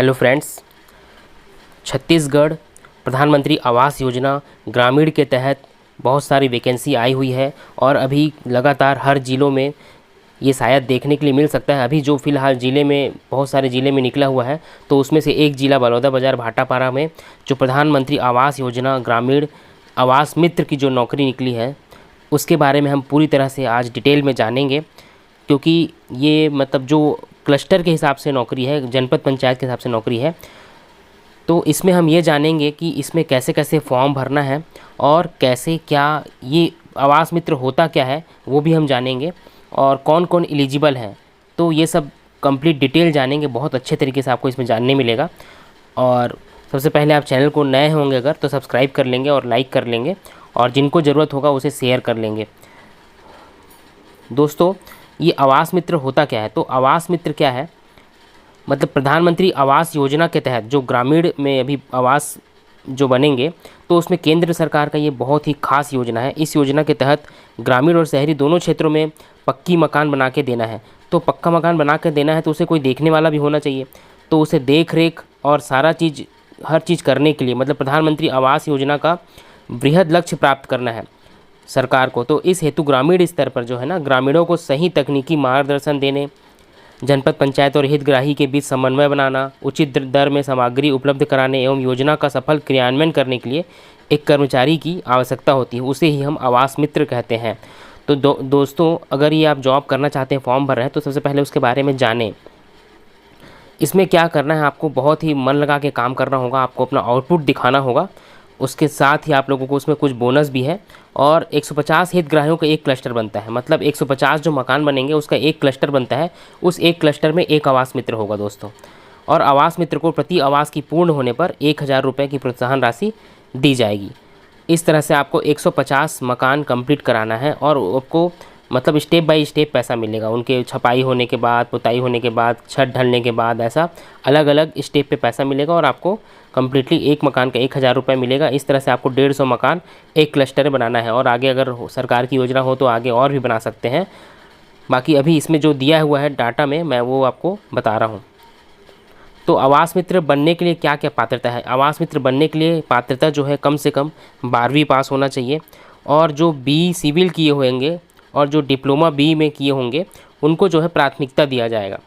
Hello friends, Chhattisgarh प्रधानमंत्री आवास योजना ग्रामीण के तहत बहुत सारी वैकेंसी आई हुई है और अभी लगातार हर ज़िलों में ये शायद देखने के लिए मिल सकता है। अभी जो फ़िलहाल ज़िले में बहुत सारे ज़िले में निकला हुआ है, तो उसमें से एक ज़िला बलौदाबाजार भाटापारा में जो प्रधानमंत्री आवास योजना ग्रामीण आवास मित्र की जो नौकरी निकली है, उसके बारे में हम पूरी तरह से आज डिटेल में जानेंगे। क्योंकि ये मतलब जो क्लस्टर के हिसाब से नौकरी है, जनपद पंचायत के हिसाब से नौकरी है, तो इसमें हम ये जानेंगे कि इसमें कैसे कैसे फॉर्म भरना है और कैसे क्या ये आवास मित्र होता क्या है वो भी हम जानेंगे, और कौन कौन एलिजिबल हैं। तो ये सब कंप्लीट डिटेल जानेंगे, बहुत अच्छे तरीके से आपको इसमें जानने मिलेगा। और सबसे पहले आप चैनल को नए होंगे अगर तो सब्सक्राइब कर लेंगे और लाइक कर लेंगे, और जिनको ज़रूरत होगा उसे शेयर कर लेंगे। दोस्तों, ये आवास मित्र होता क्या है? तो आवास मित्र क्या है, मतलब प्रधानमंत्री आवास योजना के तहत जो ग्रामीण में अभी आवास जो बनेंगे, तो उसमें केंद्र सरकार का ये बहुत ही खास योजना है। इस योजना के तहत ग्रामीण और शहरी दोनों क्षेत्रों में पक्की मकान बना के देना है। तो पक्का मकान बना के देना है तो उसे कोई देखने वाला भी होना चाहिए, तो उसे देख रेख और सारा चीज़ हर चीज़ करने के लिए मतलब प्रधानमंत्री आवास योजना का बृहद लक्ष्य प्राप्त करना है सरकार को। तो इस हेतु ग्रामीण स्तर पर जो है ना, ग्रामीणों को सही तकनीकी मार्गदर्शन देने, जनपद पंचायत और हितग्राही के बीच समन्वय बनाना, उचित दर में सामग्री उपलब्ध कराने एवं योजना का सफल क्रियान्वयन करने के लिए एक कर्मचारी की आवश्यकता होती है। उसे ही हम आवास मित्र कहते हैं। तो दोस्तों, अगर ये आप जॉब करना चाहते हैं, फॉर्म भर रहे हैं, तो सबसे पहले उसके बारे में जानें। इसमें क्या करना है, आपको बहुत ही मन लगा के काम करना होगा, आपको अपना आउटपुट दिखाना होगा। उसके साथ ही आप लोगों को उसमें कुछ बोनस भी है। और 150 हितग्राहियों का एक क्लस्टर बनता है, मतलब 150 जो मकान बनेंगे उसका एक क्लस्टर बनता है। उस एक क्लस्टर में एक आवास मित्र होगा दोस्तों। और आवास मित्र को प्रति आवास की पूर्ण होने पर 1000 रुपये की प्रोत्साहन राशि दी जाएगी। इस तरह से आपको 150 मकान कंप्लीट कराना है, और आपको मतलब स्टेप बाय स्टेप पैसा मिलेगा। उनके छपाई होने के बाद, पुताई होने के बाद, छत ढलने के बाद, ऐसा अलग अलग स्टेप पे पैसा मिलेगा, और आपको कम्प्लीटली एक मकान का 1000 रुपये मिलेगा। इस तरह से आपको 150 मकान एक क्लस्टर में बनाना है, और आगे अगर सरकार की योजना हो तो आगे और भी बना सकते हैं। बाकी अभी इसमें जो दिया हुआ है डाटा में, मैं वो आपको बता रहा हूँ। तो आवास मित्र बनने के लिए क्या क्या पात्रता है? आवास मित्र बनने के लिए पात्रता जो है, कम से कम 12वीं पास होना चाहिए, और जो बी सिविल किए होंगे और जो डिप्लोमा बी में किए होंगे उनको जो है प्राथमिकता दिया जाएगा।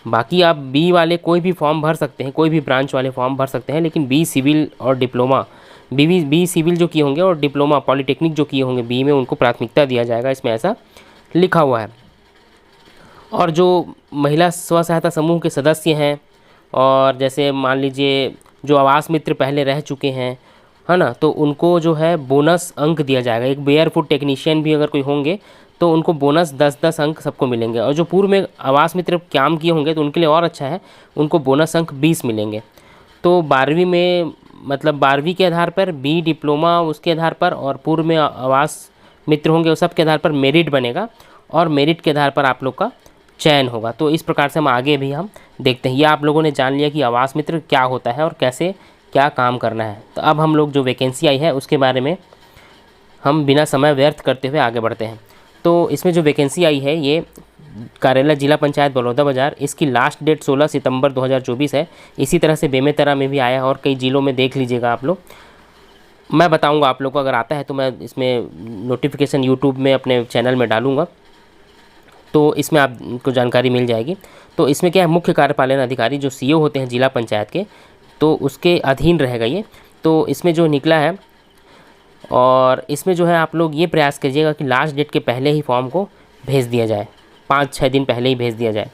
बाकी आप बी वाले कोई भी फॉर्म भर सकते हैं, कोई भी ब्रांच वाले फॉर्म भर सकते हैं, लेकिन बी सिविल और डिप्लोमा बी सिविल जो किए होंगे और डिप्लोमा पॉलिटेक्निक जो किए होंगे बी में, उनको प्राथमिकता दिया जाएगा। इसमें ऐसा लिखा हुआ है। और जो महिला स्व सहायता समूह के सदस्य हैं, और जैसे मान लीजिए जो आवास मित्र पहले रह चुके हैं, है ना, तो उनको जो है बोनस अंक दिया जाएगा। एक बेयर फूड टेक्नीशियन भी अगर कोई होंगे तो उनको बोनस 10-10 अंक सबको मिलेंगे। और जो पूर्व में आवास मित्र काम किए होंगे तो उनके लिए और अच्छा है, उनको बोनस अंक 20 मिलेंगे। तो 12वीं में मतलब 12वीं के आधार पर, बी डिप्लोमा उसके आधार पर, और पूर्व में आवास मित्र होंगे उस सब के आधार पर मेरिट बनेगा, और मेरिट के आधार पर आप लोग का चयन होगा। तो इस प्रकार से हम आगे भी हम देखते हैं। ये आप लोगों ने जान लिया कि आवास मित्र क्या होता है और कैसे क्या काम करना है। तो अब हम लोग जो वैकेंसी आई है उसके बारे में हम बिना समय व्यर्थ करते हुए आगे बढ़ते हैं। तो इसमें जो वैकेंसी आई है, ये कार्यालय जिला पंचायत बलौदाबाजार, इसकी लास्ट डेट 16 सितंबर 2024 है। इसी तरह से बेमेतरा में भी आया है, और कई ज़िलों में देख लीजिएगा आप लोग। मैं बताऊंगा आप लोग को, अगर आता है तो मैं इसमें नोटिफिकेशन यूट्यूब में अपने चैनल में डालूँगा, तो इसमें आपको जानकारी मिल जाएगी। तो इसमें क्या है, मुख्य कार्यपालन अधिकारी जो सीईओ होते हैं जिला पंचायत के, तो उसके अधीन रहेगा ये। तो इसमें जो निकला है, और इसमें जो है आप लोग ये प्रयास कीजिएगा कि लास्ट डेट के पहले ही फॉर्म को भेज दिया जाए, 5-6 दिन पहले ही भेज दिया जाए।